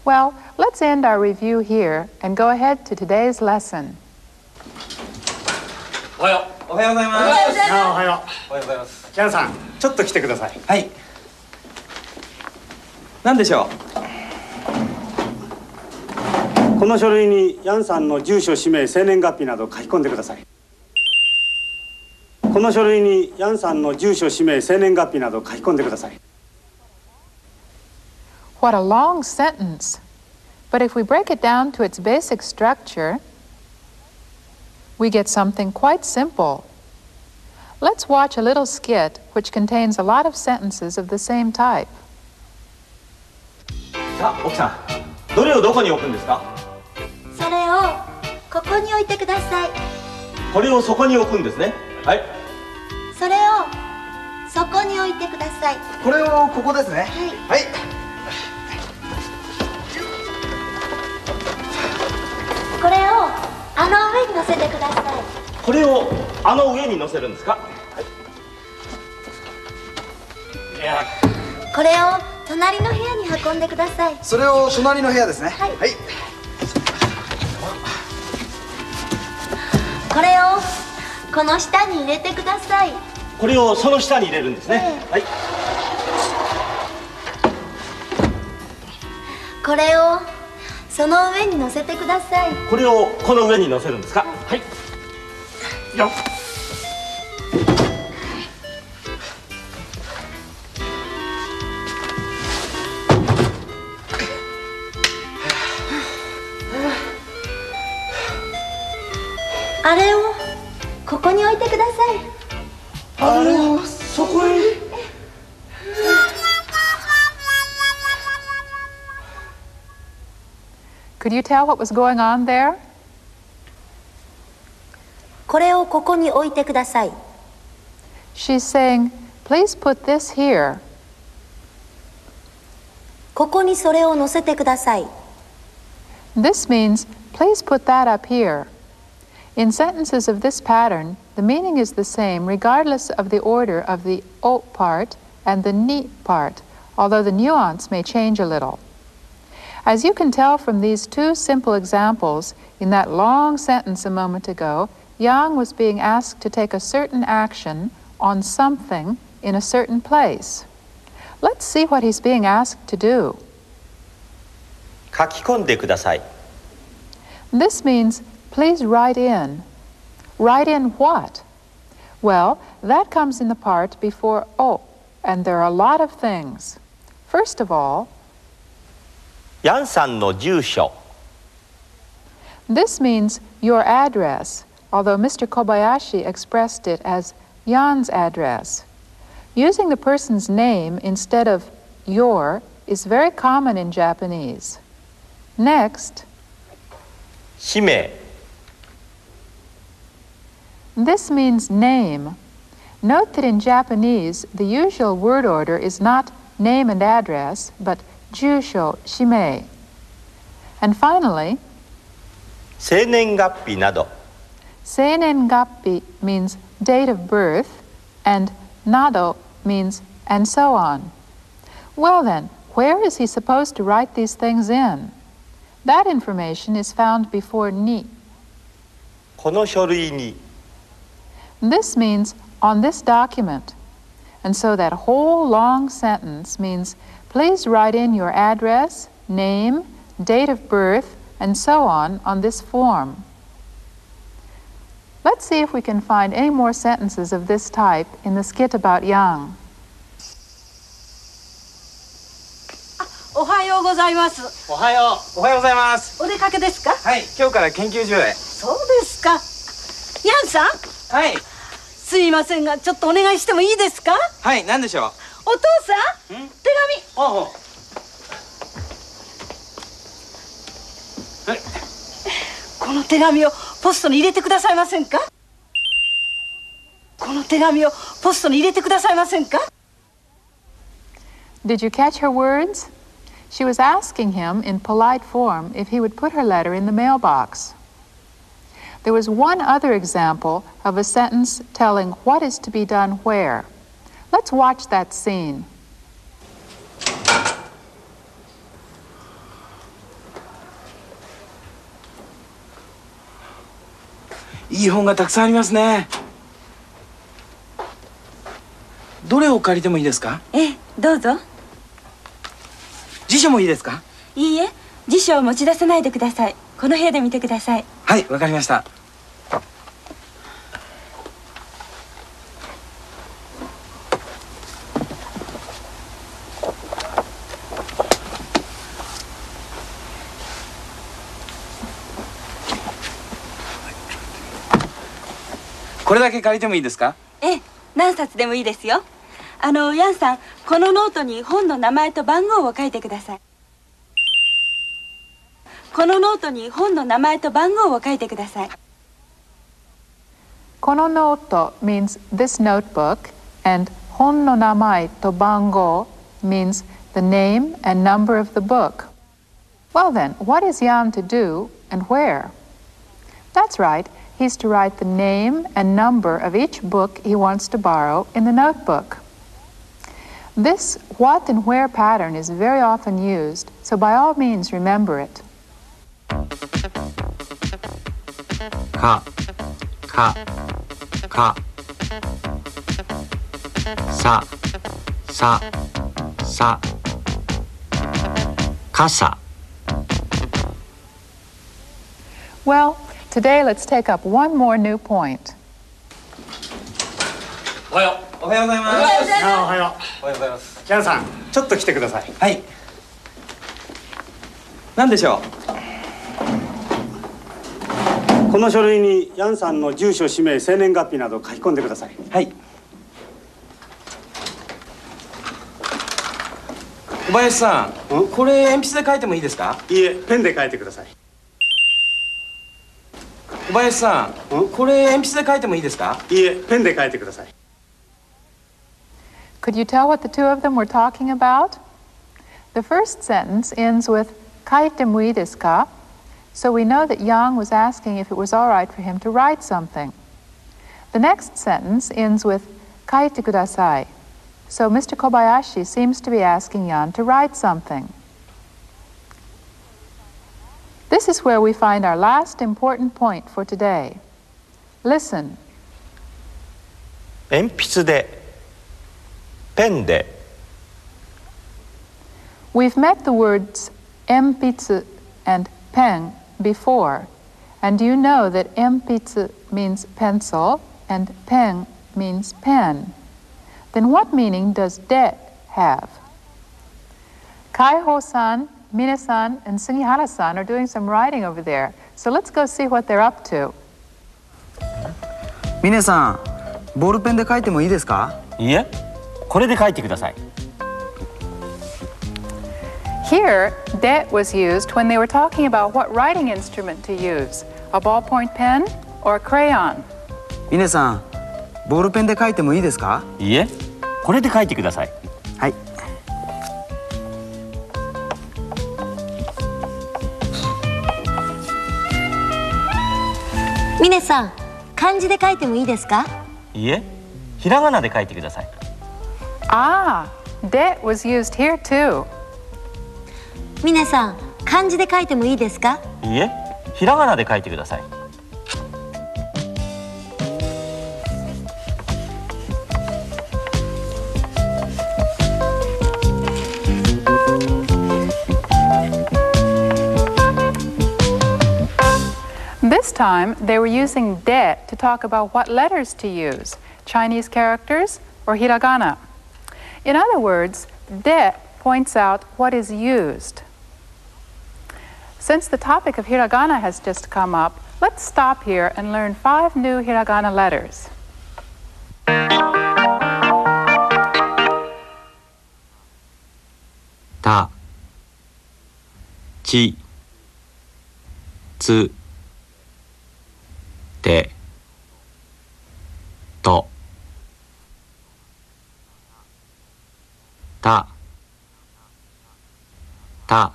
Well, let's end our review here and go ahead to today's lesson. おはよう。おはようございます。おはようございます。おはようございます。キャンさん、ちょっと来てください。はい。何でしょう。この書類にヤンさんの住所、氏名、生年月日など書き込んでください。この書類にヤンさんの住所、氏名、生年月日など書き込んでください。What a long sentence. But if we break it down to its basic structure, we get something quite simple. Let's watch a little skit which contains a lot of sentences of the same type. さあ、奥さん、どれをどこに置くんですか？それをここに置いてください。これをそこに置くんですね。はい。それをそこに置いてください。これをここですね。はい。これをあの上に乗せてください。これをあの上に乗せるんですか？はい。いや。これを隣の部屋に運んでください。それを隣の部屋ですね。はい。はい。これをこの下に入れてください。これをその下に入れるんですね。はい。これをその上に乗せてください。これをこの上に乗せるんですか？はい。よっ。あれをここに置いてください。あれをそこに。Could you tell what was going on there? これをここに置いてください。She's saying, please put this here. ここにそれを乗せてください。This means, please put that up here. In sentences of this pattern, the meaning is the same regardless of the order of the o part and the ni part, although the nuance may change a little. As you can tell from these two simple examples, in that long sentence a moment ago, Yang was being asked to take a certain action on something in a certain place. Let's see what he's being asked to do. 書き込んでください。 This means, please write in. Write in what? Well, that comes in the part before o, and there are a lot of things. First of all, ヤンさんの住所。 this means your address, although Mr. Kobayashi expressed it as Jan's address. Using the person's name instead of your is very common in Japanese. Next, 氏名。 this means name. Note that in Japanese, the usual word order is not name and address, but jusho, shimei. And finally, 生年月日など。 seinen gappi means date of birth, and nado means and so on. Well then, where is he supposed to write these things in? That information is found before ni. この書類に。 This means on this document. And so that whole long sentence means please write in your address, name, date of birth, and so on this form. Let's see if we can find any more sentences of this type in the skit about Yang. おはようございます。おはよう。おはようございます。お出かけですか？はい。今日から研究所へ。そうですか。ヤンさん、はい。すいませんがちょっとお願いしてもいいですか？はい。何でしょう。お父さん、手紙。おう。はい。この手紙をポストに入れてくださいませんか？この手紙をポストに入れてくださいませんか？ Did you catch her words? She was asking him in polite form if he would put her letter in the mailbox. There was one other example of a sentence telling what is to be done where. Let's watch that scene. いい本がたくさんありますね。どれを借りてもいいですか？ええ、どうぞ。辞書もいいですか？いいえ、辞書を持ち出さないでください。この部屋で見てください。はい、わかりました。これだけ借りてもいいですか？ええ、何冊でもいいですよ。ヤンさん、このノートに本の名前と番号を書いてください。このノートに本の名前と番号を書いてください。このノート means this notebook, and 本の名前と番号 means the name and number of the book. Well then, what is Jan to do and where? That's right, he's to write the name and number of each book he wants to borrow in the notebook. This what and where pattern is very often used, so by all means remember it. かさ傘。 Well, today let's take up one more new point. おはようございます。おはよう。おはようございます。ヤンさん、ちょっと来てください。はい。何でしょこの書類にヤンさんの住所、氏名、生年月日など書き込んでください。う？はい。小林さん、これ鉛筆で書いてもいいですか？いいえ、ペンで書いてください。小林さん、これ鉛筆で書いてもいいですか？いいえ、ペンで書いてください。Could you tell what the two of them were talking about? The first sentence ends with 書いてもいいですか? So we know that Yang was asking if it was all right for him to write something. The next sentence ends with 書いてください. So Mr. Kobayashi seems to be asking Jan to write something. This is where we find our last important point for today. Listen. 鉛筆で、ペンで。 We've met the words 鉛筆 and pen before, and you know that 鉛筆 means pencil and pen means pen. Then what meaning does で have? Kaiho-san, Mine-san, and Sugihara-san are doing some writing over there, so let's go see what they're up to. ミネさん、ボールペンで書いてもいいですか？いいえ、これで書いてください。 Here, で was used when they were talking about what writing instrument to use, a ballpoint pen or a crayon. ミネさん、ボールペンで書いてもいいですか？いいえ、これで書いてください。はい。ミネさん、漢字で書いてもいいですか？いいえ、ひらがなで書いてください。 Ah, で was used here too. ミネさん、漢字で書いてもいいですか？いいえ、ひらがなで書いてください。 This time, they were using で to talk about what letters to use, Chinese characters or hiragana. In other words, で points out what is used. Since the topic of hiragana has just come up, let's stop here and learn 5 new hiragana letters. た、ち、つ、て、と、た、た、